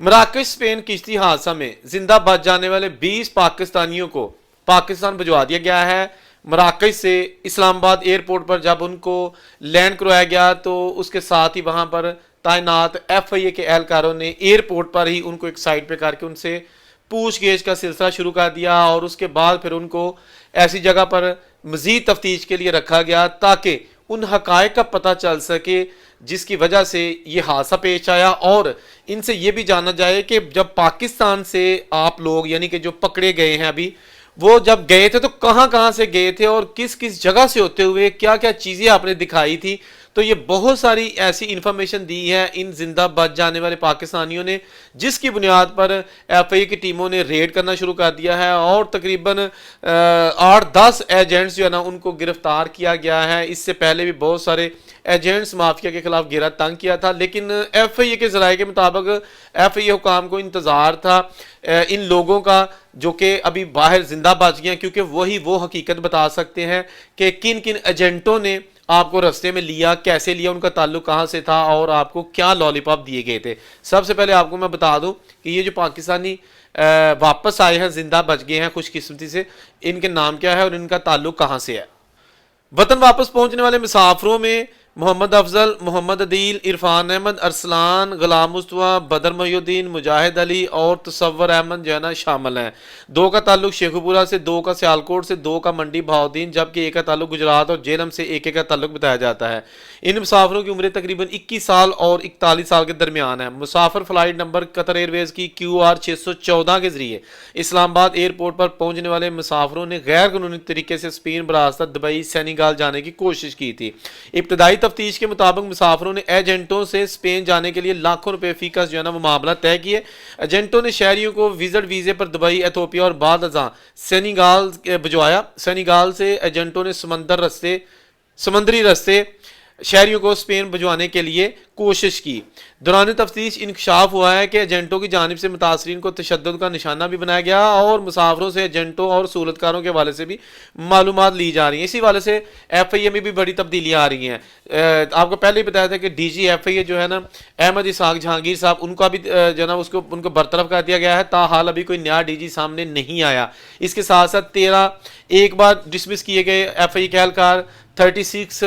मराकश Spain किश्ती हादसा में जिंदा बच जाने वाले 20 पाकिस्तानियों को पाकिस्तान भिजवा दिया गया है। मराकश से इस्लामाबाद एयरपोर्ट पर जब उनको लैंड करवाया गया तो उसके साथ ही वहां पर तैनात FIA के एहलकारों ने एयरपोर्ट पर ही उनको एक साइड पे करके उनसे पूछगछ का सिलसिला शुरू कर दिया और उसके बाद फिर उनको ऐसी जगह पर मजीद तफ्तीश के लिए रखा गया ताकि उन हकायक का पता चल सके जिसकी वजह से ये हादसा पेश आया। और इनसे ये भी जाना जाए कि जब पाकिस्तान से आप लोग यानी कि जो पकड़े गए हैं अभी, वो जब गए थे तो कहाँ कहाँ से गए थे और किस किस जगह से होते हुए क्या क्या चीज़ें आपने दिखाई थी। तो ये बहुत सारी ऐसी इंफॉर्मेशन दी है इन जिंदा बच जाने वाले पाकिस्तानियों ने, जिसकी बुनियाद पर FIA की टीमों ने रेड करना शुरू कर दिया है और तकरीबन 8-10 एजेंट्स जो है ना उनको गिरफ्तार किया गया है। इससे पहले भी बहुत सारे एजेंट्स माफिया के खिलाफ घेरा तंग किया था, लेकिन FIA के जराये के मुताबिक FIA हुकाम को इंतजार था इन लोगों का जो कि अभी बाहर जिंदा बच गए, क्योंकि वही वो हकीकत बता सकते हैं कि किन किन एजेंटों ने आपको रास्ते में लिया, कैसे लिया, उनका ताल्लुक कहाँ से था और आपको क्या लॉलीपॉप दिए गए थे। सबसे पहले आपको मैं बता दूं कि ये जो पाकिस्तानी वापस आए हैं, जिंदा बच गए हैं खुशकिस्मती से, इनके नाम क्या है और इनका ताल्लुक कहाँ से है। वतन वापस पहुंचने वाले मुसाफिरों में मोहम्मद अफजल, मोहम्मद अदील, इरफान अहमद, अरसलान, गुलाम मुस्तफा, बदर मोहुद्दीन, मुजाहिद अली और तसव्वुर अहमद जो है ना शामिल हैं। 2 का ताल्लुक शेखुपुरा से, 2 का सियालकोट से, 2 का मंडी बहाउद्दीन, जबकि 1 का ताल्लुक गुजरात और जेलम से 1 का ताल्लुक बताया जाता है। इन मुसाफिरों की उम्र तकरीबन 21 साल और 41 साल के दरमियान है। मुसाफिर फ्लाइट नंबर कतर एयरवेज की QR 614 के जरिए इस्लामाबाद एयरपोर्ट पर पहुंचने वाले मुसाफिरों ने गैर कानूनी तरीके से स्पेन, बरासत, दुबई, सेनेगाल जाने की कोशिश की थी। इब्तदाई तफ्तीश के मुताबिक मुसाफिरों ने एजेंटों से स्पेन जाने के लिए लाखों रुपए फीस जो है ना वो मामला तय किए। एजेंटों ने शहरियों को विजिट वीजे पर दुबई, एथोपिया और बाद अज़ां सेनेगाल भिजवाया। सेनेगाल से एजेंटों ने समंदरी रस्ते शहरियों को स्पेन भिजवाने के लिए कोशिश की। दौरान तफ्तीश इंकशाफ हुआ है कि एजेंटों की जानिब से मुतासरीन को तशद्दुद का निशाना भी बनाया गया और मुसाफिरों से एजेंटों और सहूलतकारों के हवाले से भी मालूमात ली जा रही हैं। इसी हवाले से FIA में भी बड़ी तब्दीलियाँ आ रही हैं। आपको पहले ही बताया था कि DG FIA जो है ना अहमद इसाक जहांगीर साहब, उनका भी जो है ना उनको बरतरफ कर दिया गया है। ताहाल अभी कोई नया DG सामने नहीं आया। इसके साथ साथ 13 एक बार डिसमिस किए गए FIA के एहलकार, 36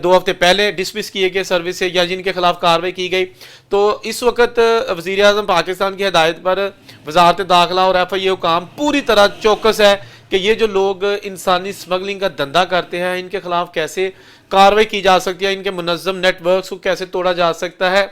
2 हफ्ते पहले डिसमिस किए गए सर्विस से या जिनके खिलाफ कार्रवाई की गई। तो इस वक्त वज़ीर आज़म पाकिस्तान की हिदायत पर वजारत दाखिला और FIA हुकाम पूरी तरह चौकस है कि ये जो लोग इंसानी स्मगलिंग का धंधा करते हैं इनके खिलाफ कैसे कार्रवाई की जा सकती है, इनके मुनज़्ज़म नेटवर्क को कैसे तोड़ा जा सकता है।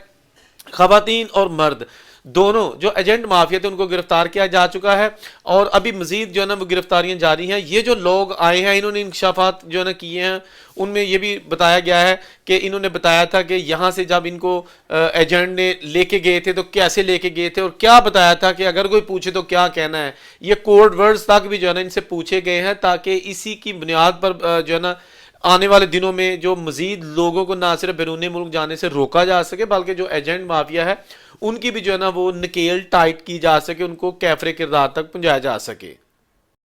ख़वातीन और मर्द दोनों जो एजेंट माफिया थे उनको गिरफ्तार किया जा चुका है और अभी मजीद जो है ना वो गिरफ्तारियां जारी हैं। ये जो लोग आए हैं इन्होंने इंकशाफात जो है ना किए हैं, उनमें ये भी बताया गया है कि इन्होंने बताया था कि यहाँ से जब इनको एजेंट ने लेके गए थे तो कैसे लेके गए थे और क्या बताया था कि अगर कोई पूछे तो क्या कहना है। ये कोड वर्ड्स तक भी जो है ना इनसे पूछे गए हैं ताकि इसी की बुनियाद पर जो है ना आने वाले दिनों में जो मजीद लोगों को ना सिर्फ बैरून मुल्क जाने से रोका जा सके बल्कि जो एजेंट माफिया है उनकी भी जो है ना वो नकेल टाइट की जा सके, उनको कैफरे किरदार तक पहुंचाया जा सके।